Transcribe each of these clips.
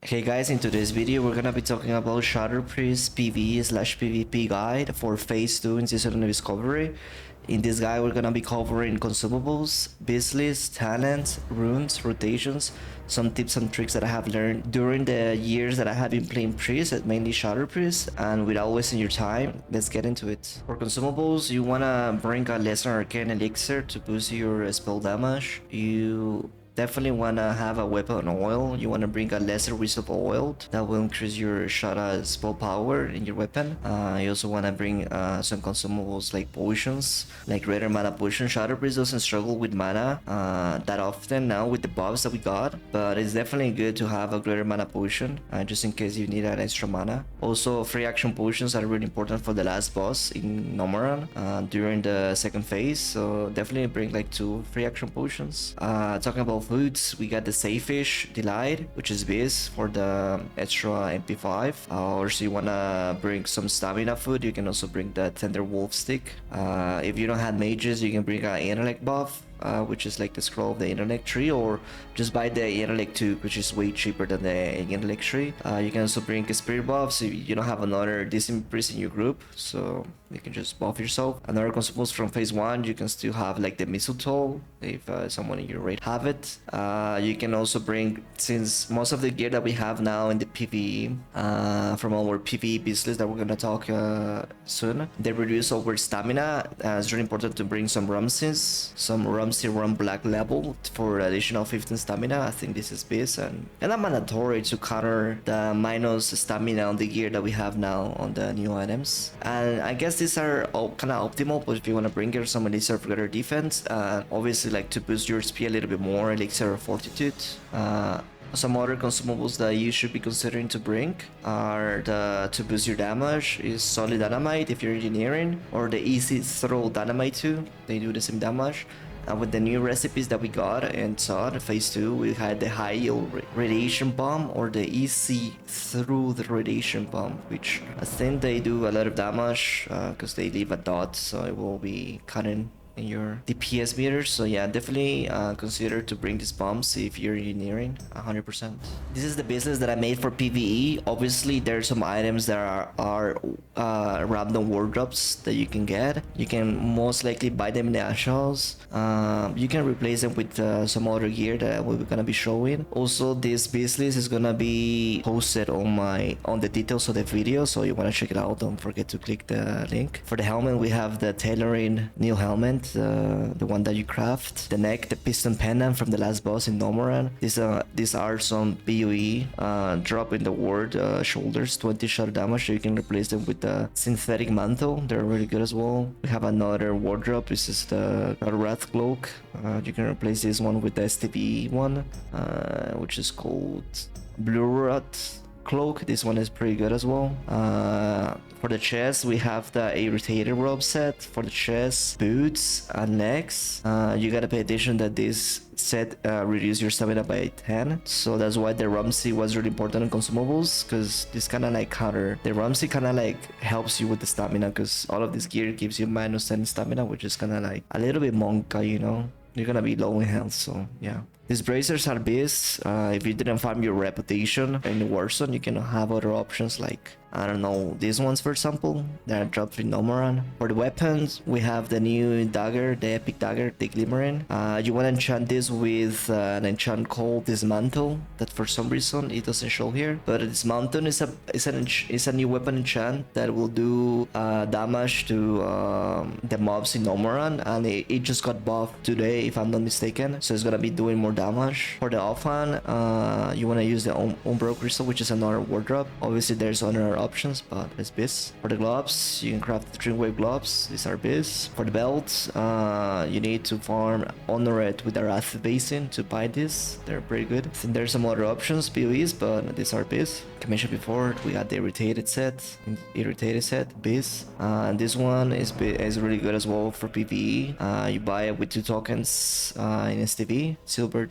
Hey guys, in today's video we're gonna be talking about Shadow Priest PvE/PvP guide for Phase 2 in Season of Discovery. In this guide we're gonna be covering consumables, Bis List, talents, runes, rotations, some tips and tricks that I have learned during the years that I have been playing Priest, mainly Shadow Priest, and without wasting your time, let's get into it. For consumables, you wanna bring a Lesser Arcane Elixir to boost your spell damage. You definitely wanna have a weapon oil. You wanna bring a lesser whistle oil that will increase your shot spell power in your weapon. You also wanna bring some consumables like potions, like greater mana potion. Shadow Priest doesn't struggle with mana that often now with the buffs that we got, but it's definitely good to have a greater mana potion just in case you need an extra mana. Also, free action potions are really important for the last boss in Nomoran during the second phase, so definitely bring like 2 free action potions. Talking about foods, we got the Safish Delight, which is Bis for the extra MP5. Or so you wanna bring some stamina food, you can also bring the Tender Wolf Stick. If you don't have mages, you can bring an intellect buff, which is like the scroll of the intellect tree, or just buy the intellect 2, which is way cheaper than the intellect tree. You can also bring a spirit buff, so you don't have another decent priest in your group, so you can just buff yourself. Another consumables from phase 1, you can still have like the mistletoe if someone in your raid have it. You can also bring, since most of the gear that we have now in the PvE from our Pve Bis List that we're gonna talk soon, they reduce our stamina. It's really important to bring some Rumsey Rum Black level for additional 15 stamina. I think this is Bis, and not mandatory to counter the minus stamina on the gear that we have now on the new items. And I guess these are all kind of optimal, but if you want to bring here some elixir of greater defense, obviously like to boost your SP a little bit more, elixir of fortitude. Some other consumables that you should be considering to bring are to boost your damage is Solid Dynamite if you're engineering, or the Easy Throw Dynamite 2. They do the same damage. With the new recipes that we got and saw in phase 2, we had the high yield radiation bomb or the easy through the radiation bomb, which I think they do a lot of damage because they leave a dot, so it will be cutting in your DPS meters. So yeah, definitely consider to bring these bombs if you're engineering 100%. This is the business that I made for PvE. Obviously there are some items that are random wardrobes that you can get. You can most likely buy them in the Ashals. You can replace them with some other gear that we're gonna be showing. Also, this business is gonna be posted on the details of the video, so you wanna check it out, don't forget to click the link. For the helmet, we have the tailoring new helmet, the one that you craft. The neck, the piston pendant from the last boss in Nomoran. These are some PoE drop in the ward shoulders, 20 shot damage, so you can replace them with the synthetic mantle. They're really good as well. We have another wardrobe. This is the Wrath Cloak. You can replace this one with the Stv one, which is called Blue Rot Cloak. This one is pretty good as well. For the chest, we have the irritated robe set. For the chest, boots, and legs, you gotta pay attention that this set reduce your stamina by 10, so that's why the Rumsey was really important in consumables, because this kind of like counter, the Rumsey kind of like helps you with the stamina, because all of this gear gives you minus 10 stamina, which is kind of like a little bit monka, you know. You're gonna be low in health, so yeah. These bracers are Bis. If you didn't farm your reputation in Warzone, you can have other options like, I don't know, these ones for example, that are dropped in Nomoran. For the weapons, we have the new dagger, the epic dagger, the Glimmering. You want to enchant this with an enchant called Dismantle, that for some reason it doesn't show here. But Dismantle is a new weapon enchant that will do damage to the mobs in Nomoran, and it just got buffed today if I'm not mistaken, so it's gonna be doing more damage. For the offhand, you want to use the Umbro Crystal, which is another wardrobe. Obviously there's other options, but it's Bis. For the gloves, you can craft the Dreamwave gloves. These are Bis. For the belts, you need to farm Honored with the Wrath Basin to buy this. They're pretty good. And there's some other options, PoEs, but these are Bis. Like I mentioned before, we got the irritated set, Bis. And this one is really good as well for PvE. You buy it with 2 tokens in STV, silver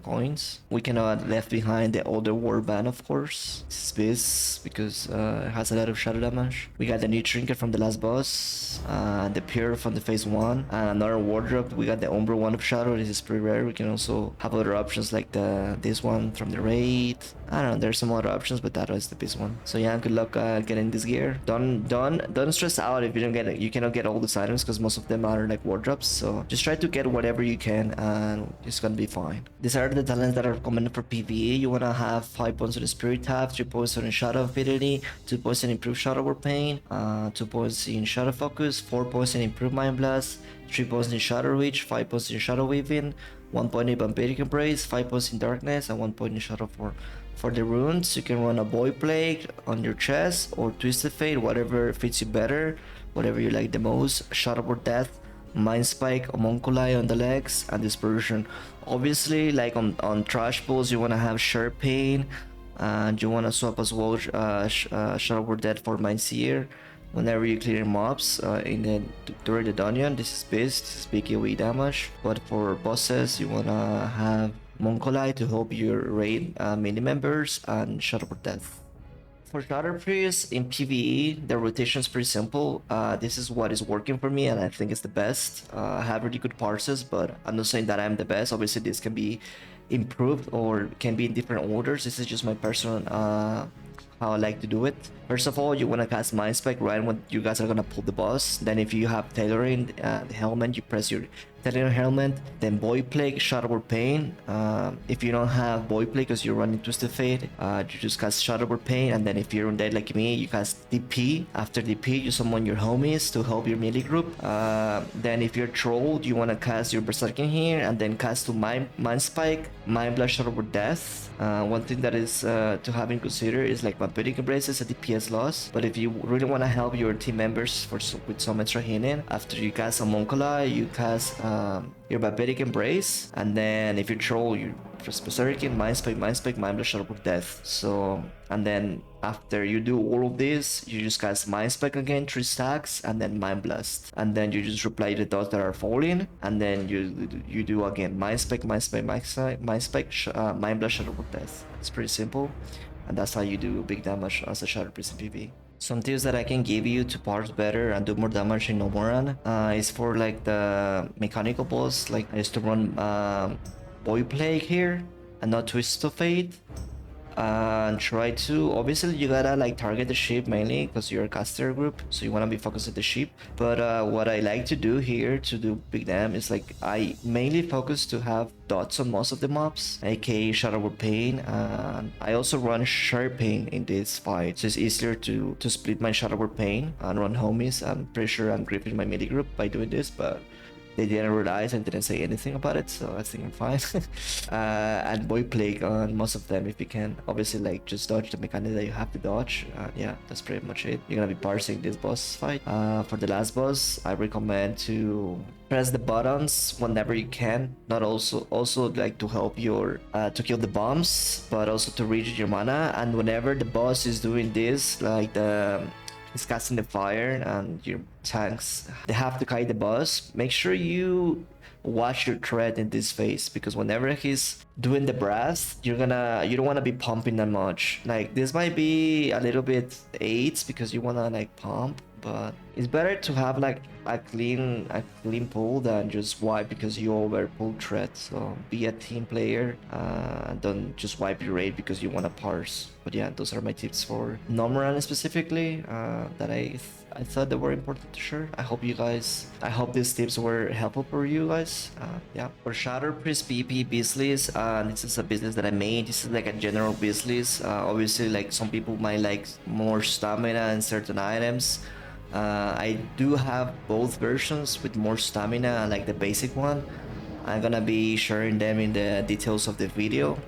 coins. We cannot left behind the older warband, of course. This is Bis because it has a lot of shadow damage. We got the new trinket from the last boss, the pure from the phase 1, and another wardrobe. We got the Umbro one of shadow. This is pretty rare. We can also have other options like this one from the raid, I don't know, there's some other options, but that was the best one. So yeah, good luck getting this gear. Don't stress out if you don't get it. You cannot get all these items because most of them are like wardrobes. So just try to get whatever you can, and it's gonna be fine. These are the talents that are recommended for PvE. You wanna have 5 points on the Spirit Tap, 3 points on the Shadow Ability, 2 points in Improved Shadow War Pain, 2 points in Shadow Focus, 4 points in Improved Mind Blast, 3 points in Shadow Reach, 5 points in Shadow Weaving, 1 point in Vampiric Embrace, 5 points in Darkness, and 1 point in Shadow Form. For the runes, you can run a Void Plague on your chest or Twisted Fate, whatever fits you better, whatever you like the most. Shadow Word Death, Mind Spike, Homunculi on the legs, and Dispersion. Obviously, like on trash pulls, you want to have Sharp Pain, and you want to swap as well Shadow Word Death for Mind Seer. Whenever you clear mobs during the dungeon, this is big AoE damage. But for bosses, you wanna have Homunculi to help your raid mini members and Shadow Word Death. For Shadow Priest in PvE, the rotation is pretty simple. This is what is working for me, and I think it's the best. I have really good parses, but I'm not saying that I'm the best. Obviously, this can be improved or can be in different orders. This is just my personal how I like to do it. First of all, you want to cast Mind Spike right when you guys are gonna pull the boss. Then if you have Tailoring the helmet, you press your Tailoring helmet. Then Void Plague, Shadow Word Pain. If you don't have Void Plague because you're running Twisted Fate, you just cast Shadow Word Pain. And then if you're undead like me, you cast DP. After DP, you summon your homies to help your melee group. Then if you're trolled, you want to cast your Berserking here and then cast to Mind Spike, Mind Blast, Shadow Word Death. One thing that is to have in consider is like Vampiric Embrace is a DPS loss, but if you really want to help your team members with some extra healing, after you cast Homunculi, you cast your Vampiric Embrace, and then if you troll, you press Berserking, Mind Spike, Mind Blast, Shadow Word Death. So, and then after you do all of this, you just cast Mind Spike again, 3 stacks, and then Mind Blast, and then you just reply the dots that are falling, and then you do again Mind Spike, Mind Blast, Shadow Word Death. It's pretty simple. And that's how you do big damage as a Shadow Priest in PvE. Some tips that I can give you to parse better and do more damage in Nomoran is for like the mechanical boss, like I used to run Void Plague here and not Twist of Fate. And try to, obviously you gotta like target the ship mainly because you're a caster group, so you want to be focused on the ship. But what I like to do here to do big damage is like I mainly focus to have dots on most of the mobs, aka Shadow Word Pain. And I also run Sharp Pain in this fight, so it's easier to split my Shadow Word Pain and run homies. I'm pretty sure I'm gripping my melee group by doing this, but they didn't realize and didn't say anything about it, so I think I'm fine. And Void Plague on most of them if you can. Obviously, like just dodge the mechanic that you have to dodge. Yeah, that's pretty much it. You're gonna be parsing this boss fight. For the last boss, I recommend to press the buttons whenever you can. Not also like to help your to kill the bombs, but also to reach your mana. And whenever the boss is doing this, like he's casting the fire and your tanks, they have to kite the boss. Make sure you watch your threat in this phase, because whenever he's doing the brass, you don't want to be pumping that much. Like this might be a little bit AIDS because you want to like pump, but it's better to have like a clean pull than just wipe because you over pull threat. So be a team player, don't just wipe your raid because you want to parse. But yeah, those are my tips for Nomoran specifically that I thought they were important to share. I hope these tips were helpful for you guys. Yeah, for Shadow Priest Pve Bis List, this is a business that I made. This is like a general Bis List. Obviously, like some people might like more stamina and certain items. I do have both versions with more stamina, like the basic one. I'm gonna be sharing them in the details of the video,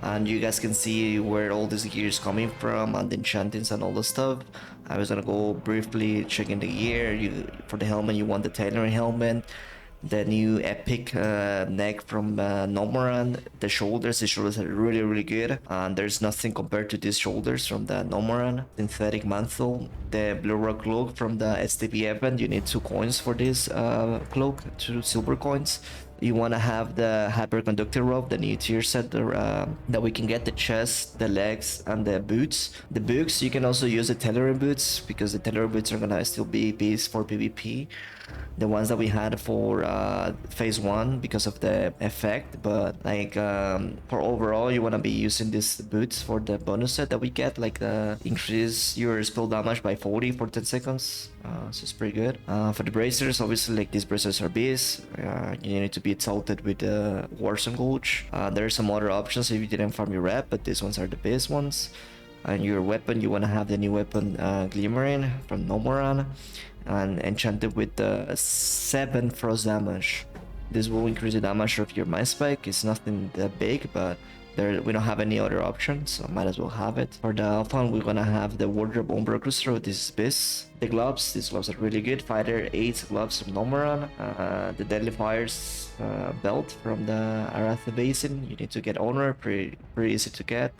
and you guys can see where all this gear is coming from and the enchantings and all the stuff. I was gonna go briefly checking the gear. For the helmet, you want the tailoring helmet, the new epic neck from Nomoran. The shoulders are really good, and there's nothing compared to these shoulders from the Nomoran. Synthetic mantle, the blue rock cloak from the Stv Event. You need 2 coins for this cloak, 2 silver coins. You want to have the hyperconductor rope, the new tier set that we can get the chest, the legs, and the boots. The boots, you can also use the tailoring boots because the tailoring boots are gonna still be beast for PvP. The ones that we had for phase 1 because of the effect, but like for overall you want to be using these boots for the bonus set that we get, like increase your spell damage by 40 for 10 seconds. So it's pretty good. For the bracers, obviously, like these bracers are bees. You need to be tilted with the Warzone Gulch. There are some other options if you didn't farm your rep, but these ones are the best ones. And your weapon, you want to have the new weapon Glimmering from Nomoran and enchanted with the 7 frost damage. This will increase the damage of your mind spike. It's nothing that big, but we don't have any other options, so might as well have it. For the Alpha, we're gonna have the Wardrobe Umbra Cruiser with this Bis. The gloves, these gloves are really good. Fighter 8 gloves from Nomoran. The Deadly Fires belt from the Aratha Basin. You need to get Honor, pretty easy to get.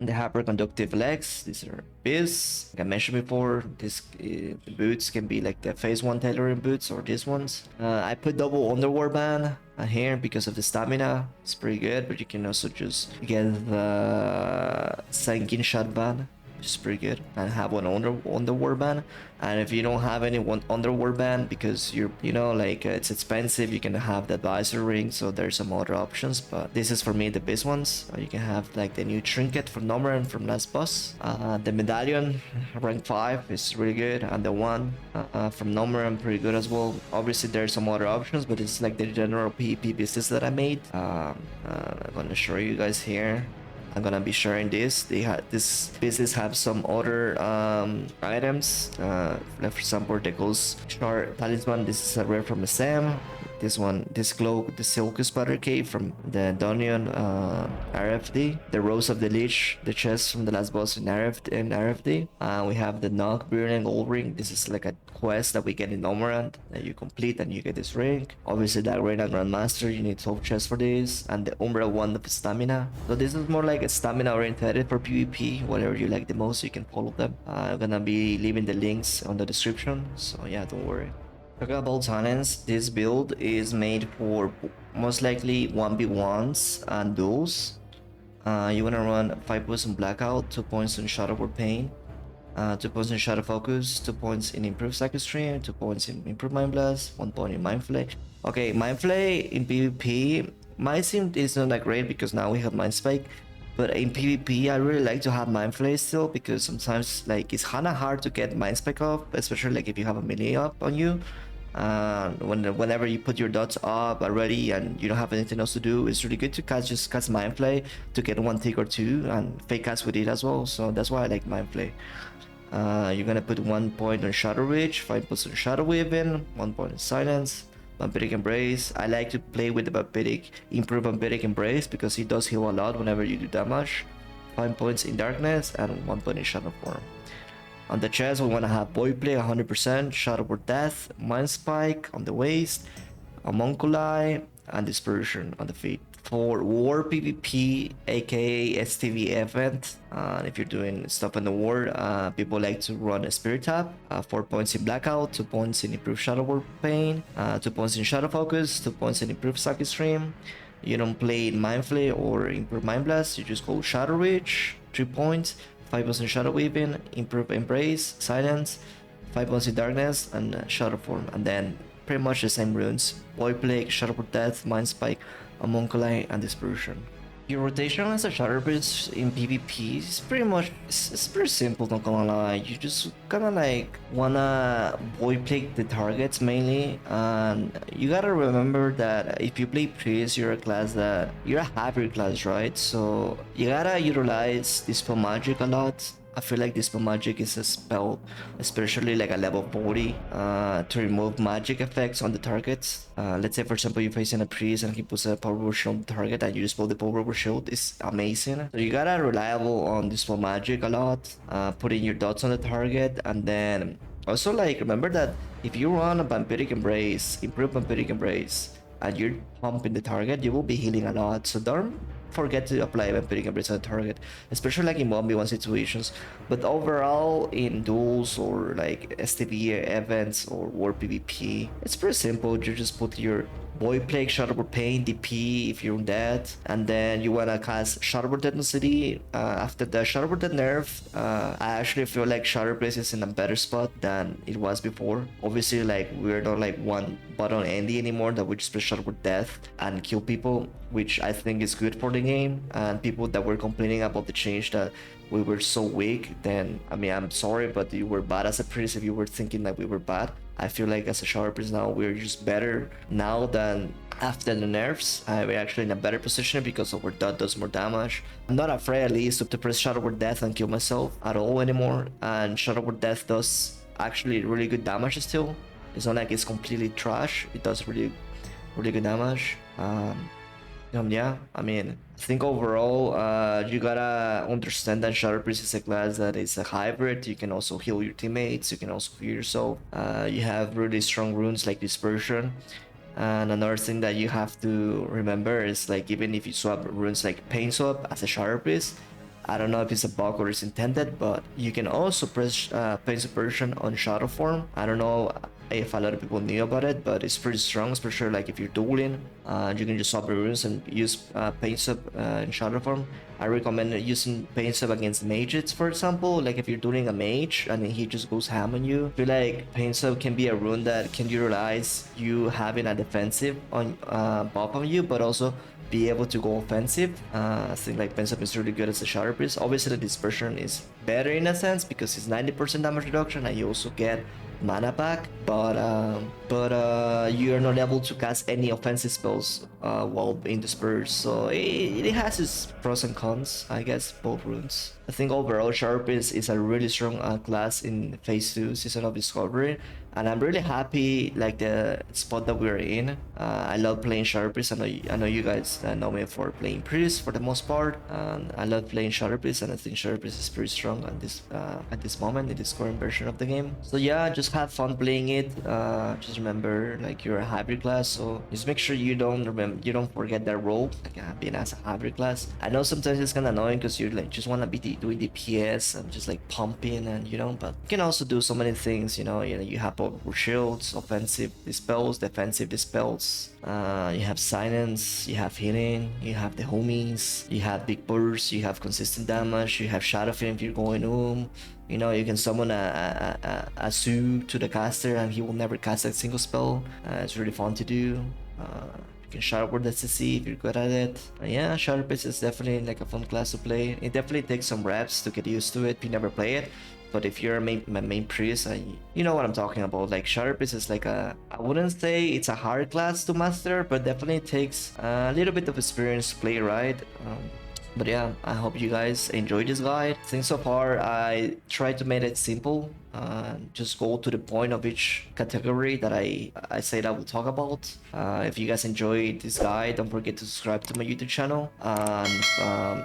The hyperconductive legs, these are Bis. Like I mentioned before, the boots can be like the phase 1 tailoring boots or these ones. I put double underwear band here because of the stamina. It's pretty good, but you can also just get the Sanguine Shot band, which is pretty good, and have one underwear band. And if you don't have any one underwear band because like it's expensive, you can have the advisor ring. So there's some other options, but this is for me the best ones. You can have like the new trinket from Nomoran from last boss. The medallion rank 5 is really good, and the one from Nomoran pretty good as well. Obviously there's some other options, but it's like the general PvP business that I made. I'm gonna show you guys here. I'm gonna be sharing this. This business have some other items. Like for example, the Ghost Shard Talisman. This is a rare from Sam. This one, this cloak, the Silk Spider Cave from the Donion RFD. The Rose of the Lich, the chest from the last boss in RFD. We have the Nog Burning Gold Ring. This is like a quest that we get in Nomoran that you complete and you get this ring. Obviously, the Arena Grandmaster, you need 12 chests for this, and the Umbra Wand of Stamina. So this is more like a stamina oriented for PvP. Whatever you like the most, you can follow them. I'm gonna be leaving the links on the description, so yeah, don't worry. Talking about talents, this build is made for most likely 1v1s and duels. You wanna run 5 points on Blackout, 2 points on Shadow Word Pain, 2 points in Shadow Focus, 2 points in Improved Psychic Stream, 2 points in Improved Mind Blast, 1 point in Mind Flay. Okay, Mind Flay in PvP might seem it's not that great because now we have Mind Spike. But in PvP, I really like to have Mind Flay still because sometimes like it's kinda hard to get Mind Spike off, especially like if you have a melee up on you. Whenever you put your dots up already and you don't have anything else to do, it's really good to just cast Mind Flay to get 1 tick or 2 and fake cast with it as well. So that's why I like Mind Flay. You're gonna put 1 point on Shadow Reach, 5 points on Shadow Weaving, 1 point in Silence, Vampiric Embrace. I like to play with the Improved Vampiric Embrace because it does heal a lot whenever you do damage. 5 points in Darkness and 1 point in Shadow Form. On the chest, we want to have Void Play 100%, Shadow Word Death, Mind Spike on the waist, Homunculi, and Dispersion on the feet. For War PvP, aka Stv Event, if you're doing stuff in the war, people like to run a Spirit Tap, 4 points in Blackout, 2 points in Improved Shadow Word Pain, 2 points in Shadow Focus, 2 points in Improved Psychic Stream. You don't play Mind Flay or Improved Mind Blast, you just go Shadow Reach, 3 points, 5 points in Shadow Weaving, Improved Embrace, Silence, 5 points in Darkness, and Shadow Form. And then pretty much the same runes. Void Plague, Shadow Word Death, Mind Spike, Homunculi, and Dispersion. Your rotation as a Shadow Priest in PvP is pretty much, it's pretty simple, not gonna lie. You just kinda like wanna Void Plague the targets mainly, and you gotta remember that if you play Priest, you're a class that, you're a hybrid class, right? So you gotta utilize Dispel Magic a lot. I feel like Dispel Magic is a spell, especially like a level 40, to remove magic effects on the targets. Let's say for example you're facing a priest and he puts a powerful shield on the target and you dispel the powerful shield. It's amazing. So you gotta reliable on Dispel Magic a lot, putting your dots on the target, and then also like remember that if you run a Vampiric Embrace, Improved Vampiric Embrace, and you're pumping the target, you will be healing a lot. So don't forget to apply Vampiric Embrace on the target, especially like in 1v1 situations. But overall, in duels or like Stv events or War PvP, it's pretty simple. You just put your Void Plague, Shadowboard Pain, DP if you're dead, and then you wanna cast Shadowboard Density. After the Shadowboard nerf, I actually feel like Shadowboard is in a better spot than it was before. Obviously, like we're not like one button Andy anymore that we just play Shadowboard Death and kill people, which I think is good for the game. And people that were complaining about the change that we were so weak, then I mean I'm sorry, but you were bad as a priest if you were thinking that we were bad. I feel like as a Shadow Priest now we're just better now than after the nerfs. We're actually in a better position because our dot does more damage. I'm not afraid at least to press Shadowboard Death and kill myself at all anymore, and Shadowboard Death does actually really good damage still. It's not like it's completely trash, it does really good damage. Yeah, I mean, I think overall, you gotta understand that Shadow Priest is a class that is a hybrid. You can also heal your teammates, you can also heal yourself. You have really strong runes like Dispersion. And another thing that you have to remember is like even if you swap runes like Pain Swap as a Shadow Priest, I don't know if it's a bug or it's intended, but you can also press Pain Subversion on Shadow form. I don't know if a lot of people knew about it, but it's pretty strong, especially like if you're dueling. You can just swap the runes and use Pain Sub in Shadow form. I recommend using Pain Sub against mages, for example. Like if you're dueling a mage and he just goes ham on you, I feel like Pain Sub can be a rune that can utilize you having a defensive on buff on you, but also be able to go offensive. I think like Pensap is really good as a Shadow Priest. Obviously the Dispersion is better in a sense because it's 90% damage reduction and you also get mana back, but you are not able to cast any offensive spells while being dispersed, so it has its pros and cons, I guess, both runes. I think overall Shadow Priest is a really strong class in phase 2 season of Discovery, and I'm really happy like the spot that we're in. I love playing Shadow Priest. I know you guys know me for playing Priest for the most part, and I love playing Shadow Priest, and I think Shadow Priest is pretty strong at this moment in this current version of the game. So yeah, just have fun playing it. Just remember like you're a hybrid class, so just make sure you don't forget that role, like being as a hybrid class. I know sometimes it's kind of annoying because you like just want to be doing DPS and just like pumping, and but you can also do so many things. You have powerful shields, offensive dispels, defensive dispels. You have silence, you have healing, you have the homies, you have big bursts, you have consistent damage, you have shadow film if you're going you can summon a Su to the caster and he will never cast a single spell. It's really fun to do. You can Shadow Word SSC if you're good at it. Yeah, Shadow Priest is definitely like a fun class to play. It definitely takes some reps to get used to it if you never play it. But if you're my main priest, you know what I'm talking about. Like Shadow Priest is like I wouldn't say it's a hard class to master, but definitely takes a little bit of experience to play right. But yeah, I hope you guys enjoyed this guide. I think so far I tried to make it simple. Just go to the point of each category that I said I will talk about. If you guys enjoyed this guide, don't forget to subscribe to my YouTube channel, and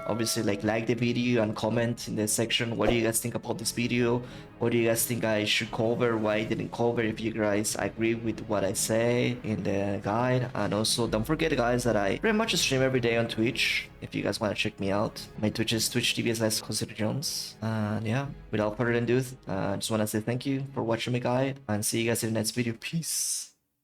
obviously like the video and comment in the section what do you guys think about this video, what do you guys think I should cover, why I didn't cover, if you guys agree with what I say in the guide. And also don't forget guys that I pretty much stream every day on Twitch if you guys want to check me out. My Twitch is twitch.tv/Jones. And yeah, without further ado, just want to say thank you for watching my guide and see you guys in the next video. Peace.